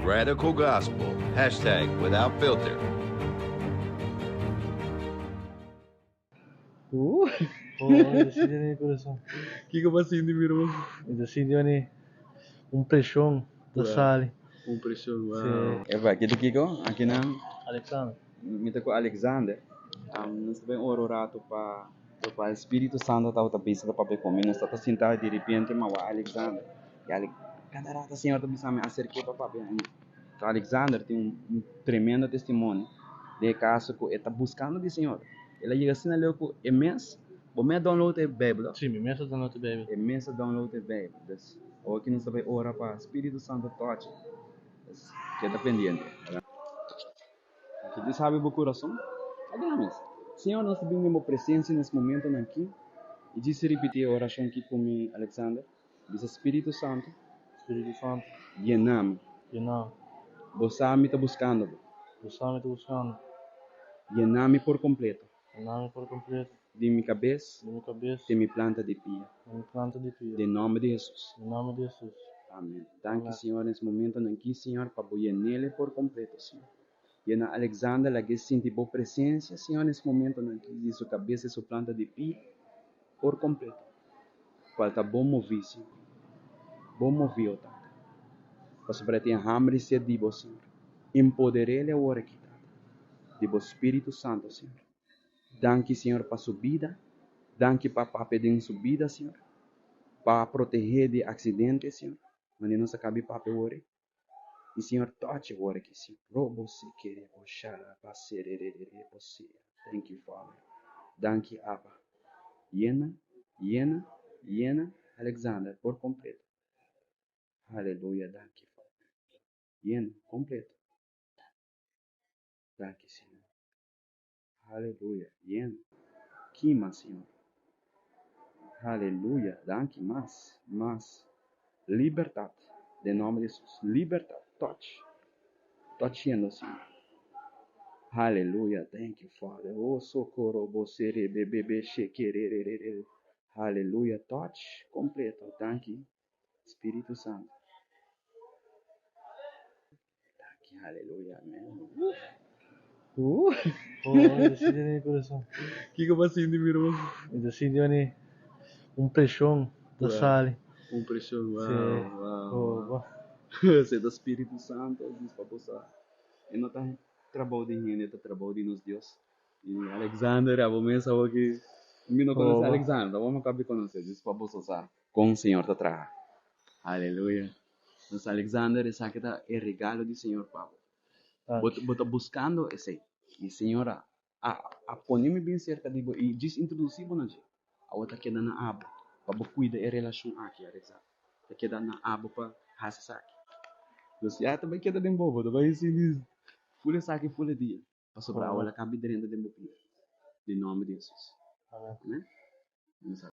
Radical Gospel. #without filter. Oh, decide ni coração. Que eu passei de mirou? Decide ni pressão da sala. Pressão, Sim. Eva, kita kiko, aqui na Alexandre. mita ko Alexander. Nós também orato para Espírito Santo tá bisa da papel comigo. Nós tá sentado de repente mas o Alexander. Cada rata Senhor tá bisa me acerquei para papel. Então Alexander tem tremendo testemunho de caso que ele tá buscando de Senhor. Ele chega assim ali com mês, o mês download a Bíblia. Sim, mesa da nota baby. É mês download a Bíblia. Ou aqui nós também ora para Espírito Santo toque. Que tá pendente. Que sabe o coração? Adoramos. Senhor, nós temos uma presença nesse momento aqui. E disse repetir a oração aqui com Alexander. Diz Espírito Santo, Espírito Santo. llename. E não. Você me está buscando. O Sam está buscando. Llename por completo. O nome por completo. De minha cabeça, De minha cabeça. de minha planta de pia. De minha planta de pia. Em nome de Jesus. Em nome de Jesus. Amém. Danke, Amém. Senhor, nesse momento aqui, Senhor, para nele por completo, Senhor. E na Alexander, lá que sente boa presença, Senhor, nesse momento aqui, de sua cabeça e sua planta de pia por completo. Falta bom mover, Senhor. Bom mover, Tata. Para sobre ter hambre e sede de você, Senhor. Empoderei ele agora aqui, Tata. De você, Espírito Santo, Senhor. Danke, Senhor, para subida. Danke para pedir subida, Senhor. Para proteger de acidentes, Senhor. Mas não se acabe para agora. E Senhor, toque agora aqui, Senhor. Robo se querer, oxara, passerere, você. Thank you, Father. Danke, Abba. Llena, Alexander, por completo. Aleluia, danke, Father. Llena, completo. Danke, Senhor. Aleluia, llena. Quima, Senhor. Aleluia, danke, mais. Libertad, de nome de Jesus. Libertad, touch. Touchando, Senhor. Aleluia, thank you, Father. Oh, socorro, você, bebê, chequerere. Aleluia, touch completo. Thank you, Espírito Santo. Thank you, aleluia, amém. Oh, decide ni coração. Que eu passei de mirou? Decide ni pressão da sala. Pressão, Sim. uau. Você é do Espírito Santo, diz para você. E não está trabalho de gente, está trabalho de nos Deus. E Alexander, a começa aqui. Eu não conheço Alexander, vamos acabar conhecer, diz para você com o Senhor está atrás. Aleluia. Mas Alexander, essa aqui é regalo do Senhor, Pablo. Bota buscando esse. E Senhor, a põe-me bem cerca de você. E diz introduzir para nós. A outra queda na aba. Para cuidar da relação aqui, Alexander. A queda na aba para raça aqui. Então, também queda de bobo. Também se diz. Fule saque, fule dia. Para sobrar a aula, cabe dentro de meu filho. Em nome de Jesus. Amém. Né?